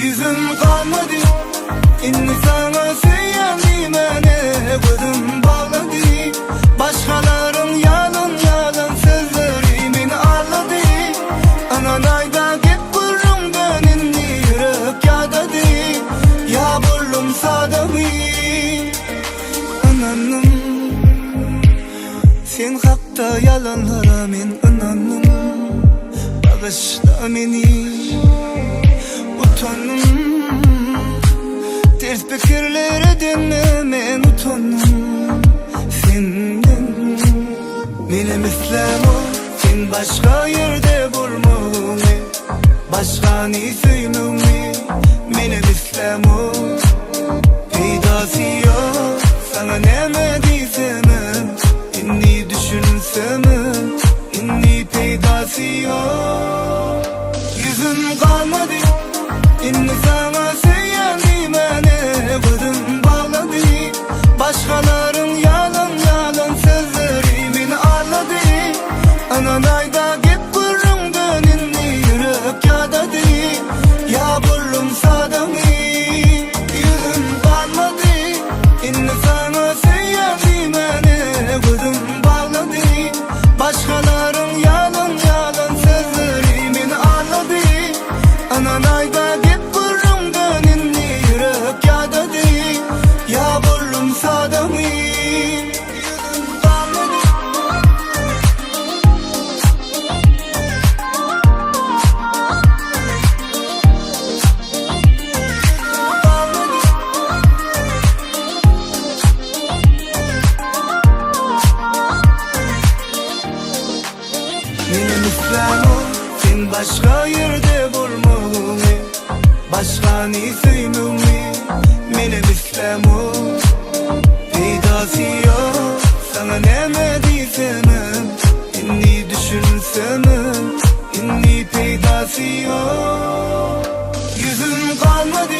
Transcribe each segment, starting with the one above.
Yüzüm kalmadı, inni sana söylemeyene gözüm bağladı. Başkaların yalın yalın sözlerimin ağladı. Ananayda git burumdan inni yürek yadadı. Ya bullum sadamı ananım, sen hakta yalanlara men inanım. Bağışla beni utanım, ters fikirlere dinlemen utanım senden. Benim İslam'ı sen başka yerde bulmamı, başka ne söylememi. Benim İslam'ı peydası yok, sana ne diysem inni düşünsem inni peydası yok. Yüzüm kalmadı, inni sana söylemeyene gözüm bağladı. Başkaların yalın yalın sözlerimin ağladı. Ananayda git burumdan inni yürek yadadı. Ya bullum sadamı yüzüm kalmadı, inni sana söylemeyene gözüm bağladı. Başkaların yalın yalın sözlerimin ağladı. Ananayda git burumdan inni yürek yadadı. Ya bullum sadamı yüzüm kalmadı. Benim İslam'ım sen başka yerde bulmamı, başka ne söylememi. Benim İslam'ım peydası yok, sana ne diysem inni düşünsem inni peydası yok. Yüzüm kalmadı,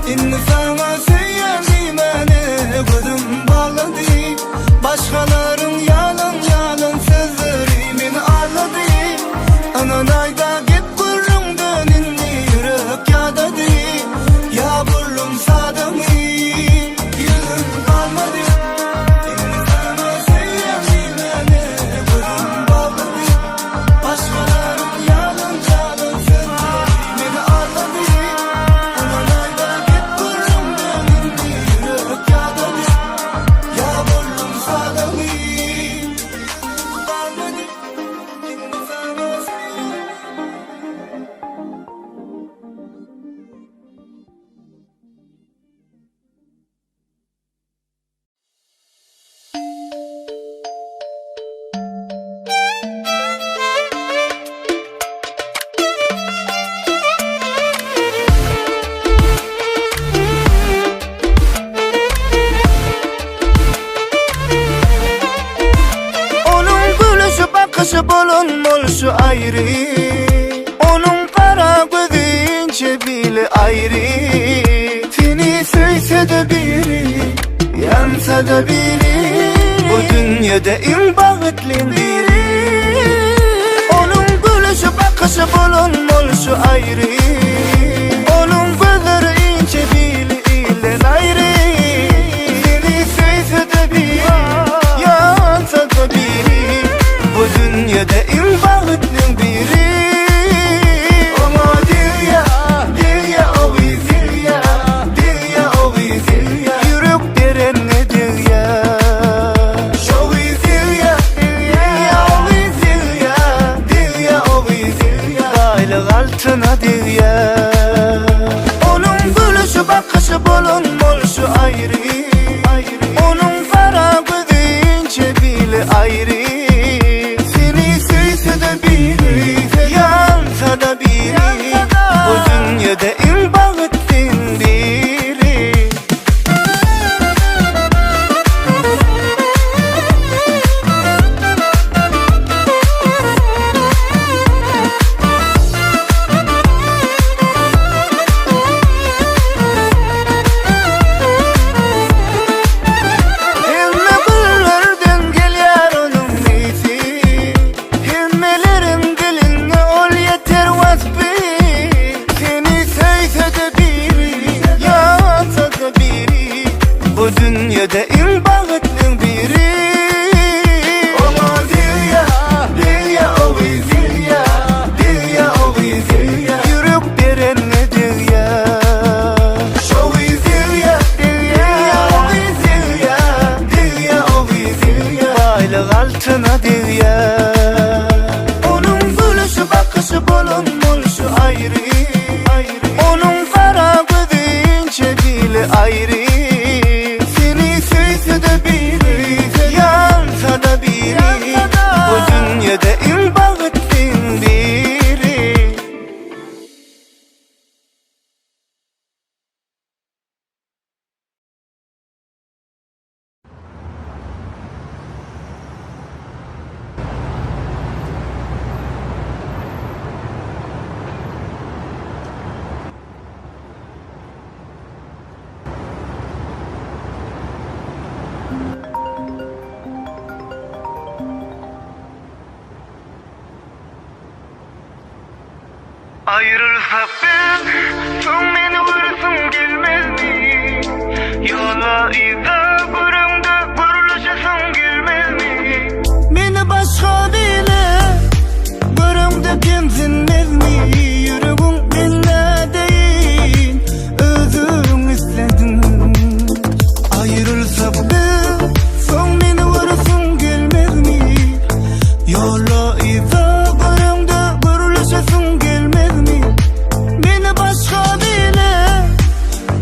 inni sana söylemeyene gözüm bağladı. Başkaların yalın yalın sözlerimin ağladı. Ananayda git burumdan inni yürek yadadı. Ya bullum sadamı yüzüm kalmadı, inni sana söylemeyene gözüm bağladı. Başkaların yalın yalın sözlerimin ağladı. Ananayda git burumdan inni yürek yadadı. Ya bullum sadamı yüzüm kalmadı, inni sana onun gülüşü bakışı bulunmuş ayrı. Onun kara gözü ince bile ayrı. Seni söylese de biri, yansa da biri, bu dünyada en bağıtlın biri. Onun gülüşü bakışı bulunmuş ayrı. Onun gözleri ince bile ile ayrı. Seni söylese de biri, yansa da biri, bu dünyada en bağıtlın biri. Ama Dilya, Dilya o Dilya, Dilya o Dilya, yürek deren ne Dilya. Şo Dilya, Dilya o Dilya, Dilya o Dilya, baylık altına Dilya. Onun gülüşü bakışı bulunmuş ayrı. Onun kara gözü ince bile ayrı. Seni söylese de biri, yansa da biri, bu dünyada en bağıtlın biri. Elme güllerden gel yar onun Bu dünyada en bağıtlın biri. Ona Dilya, Dilya o Dilya, Dilya o Dilya. Yürüp veren ne Dilya. O Dilya, Dilya o Dilya, Dilya o Dilya. Baylık altına Dilya. Onun gülüşü bakışı bulunmuş ayrı. Onun kara gözü ince dili ayrı. Seni sevse de biri, yansa da biri. Bu dünyada en bağıtlın biri. Ayrılsak biz, son beni vursun gelmez mi? Yola izah kurumda kuruluşasın gelmez mi? Beni başka bile kurumda kimsinmez mi? Yüreğim benimle değil, özün istedin. Ayrılsak biz, son beni vursun gelmez mi? Yola izah kurumda kuruluşasın gelmez mi? Beni başka bile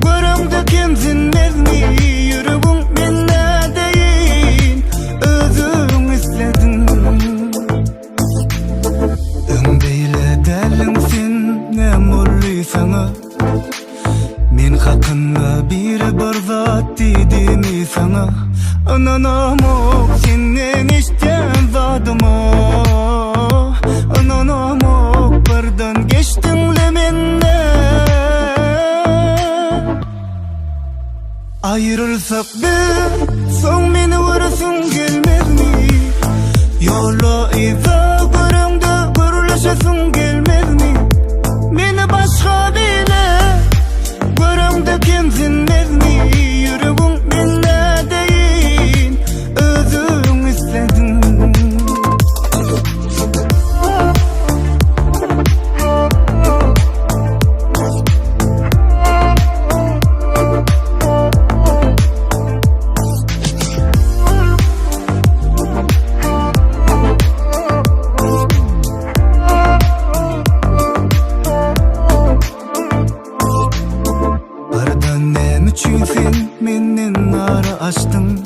görümde kimsinmez mi? Yüreğim benimle değil, özün istedin. Ömbeyle delinsin ne mulli sana. Men hakkında bir zat dedim sana. Ananamok senden işten zadıma. Ananamok birden geçtinle menden. Ayrılsak biz, son beni vursun gelmez mi? Yola izah kurumda kuruluşasın gelmez mi? Beni başka bile görümde kimsinmez mi? Yüreğim benimle değil, özün istedin. Bardan nem üçün sen menden ara açtın.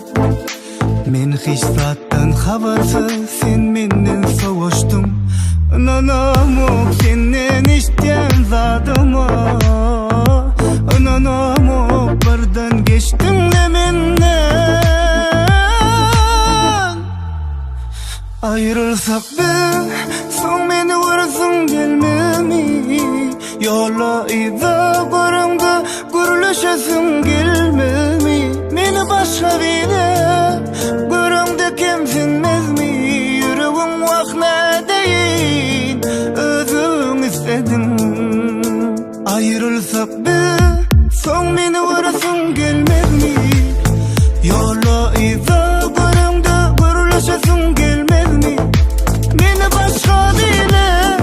Men hiç zattan habersız sen menden soğuştun. Ananamok senden işten zadıma. Ananamok bardan geçtin de menden. Ayrılsak biz, son beni vursun gelmez mi? Yola izah kurumda kuruluşasın gelmez mi? Beni başka bile görümde kimsinmez mi? Yüreğim vakne değil, özün istedin. Ayrılsak biz, son beni vursun gelmez mi? Yola izah kurumda kuruluşasın gelmez mi? Beni başka bile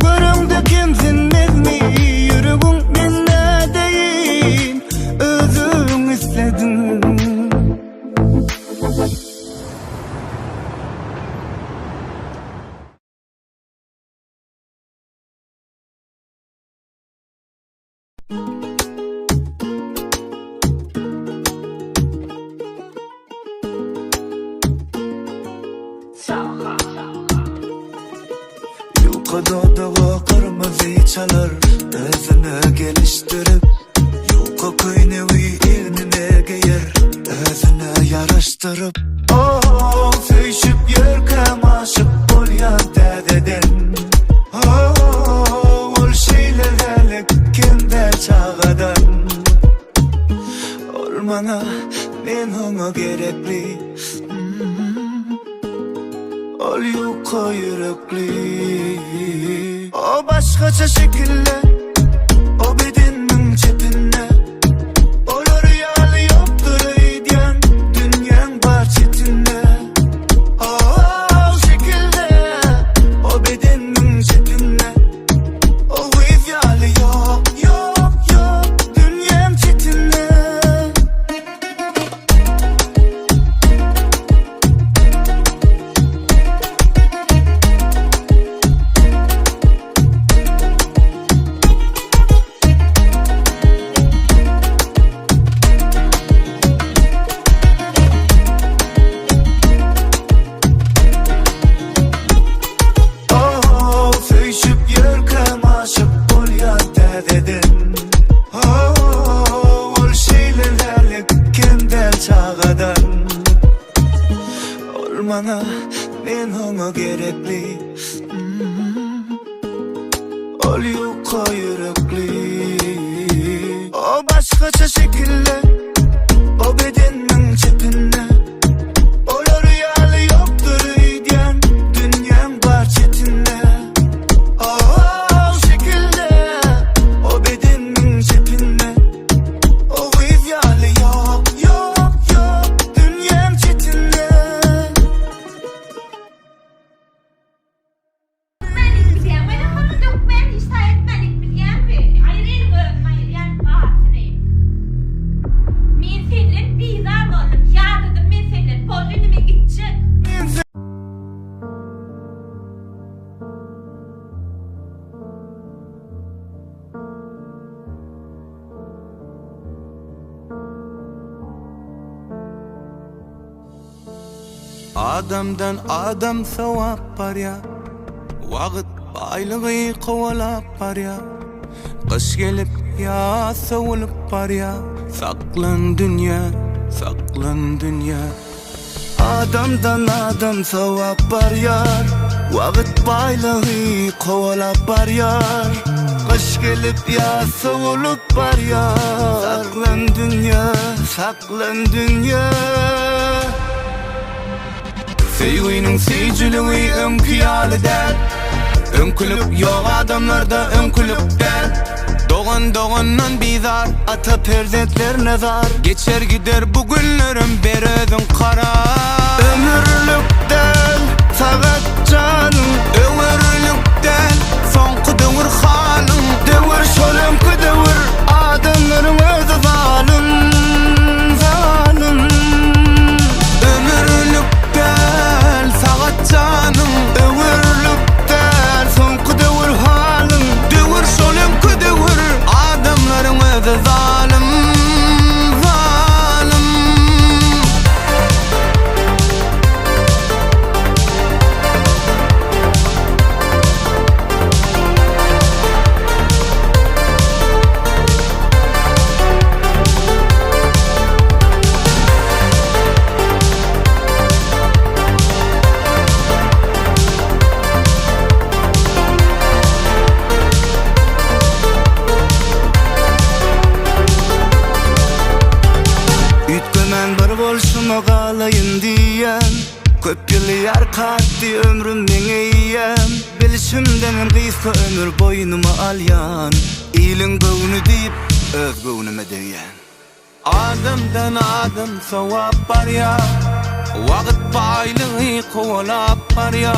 görümde kimsinmez mi? Yüreğim benimle değil, özün istedin. Yukarıda kırmızı çalar, özünü geliştirip. Yuka köynevi eline geyer, özüne yaraştırıp. Oh, söyüşüp yörkem aşıp bolyan dededen. Oh, ol şeylerle kimde çağadan. Olmana men ona gerekli. Ol yuka yürekli. O başkaça şekilde, o bedenin çepinde. Olur yağlı yoktur çağadan. Olmana men ona gerekli. Ol yuka yürekli. O başkaça şekilde, o bedenin çepinde. Olar rüyalı yoktur uyuyan, dünyam var çetinde. O şekilde, o bedenin çepinde. O rüyalı yok, yok, yok, dünyam çetinde. Adamdan adam sevap var ya, vakit baylığı kovalap var ya. Kış gelip ya savulup var ya, saklan dünya, saklan dünya. Adamdan adam sevap var ya, vakit baylığı kovalap var ya. Kış gelip ya savulup var ya, saklan dünya, saklan dünya. Sevginin seyirciliği önküyalı der. Önkülüp yok adamlarda önkülüp der. Doğandan bizar, ata perzentler nazar. Geçer gider bu günlerim beredin kara. Ömürlük del, sagat canım. Ömürlük del, sonku devir halım. Devir şolumku devir, adamların özü zalim, zalim. Ömürlük del, sagat canım. Ömürlük del, sonku devir halım. Devir şolumku devir, adamların özü zalim, zalim. Ütkömen bir bolşuma galayın diyen, köp yılı yar katdi ömrüm meňeýýän. Bilişimden gysga ömür boynuma alyan, iyiliň göwünü diýip öz göwnüme deýän. Adamdan adam sowap bar ya, wagt baýlygy kovalap bar ya.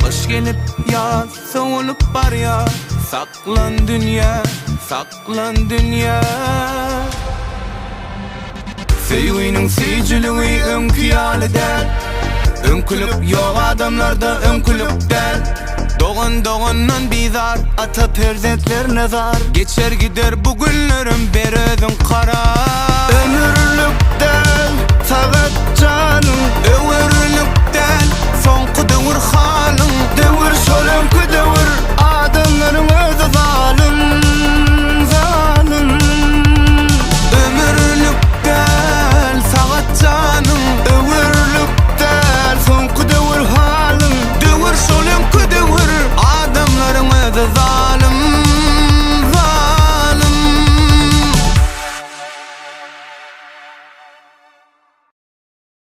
Kış gelip ya sowulup bar ya, saklan dünya, saklan dünya. Sevginin seyirciliği önküyalı der. Önkülüp yok adamlarda önkülüp der. Doğandan bizar, ata perzentler nazar. Geçer gider bu günlerim beredin kara. Ömürlük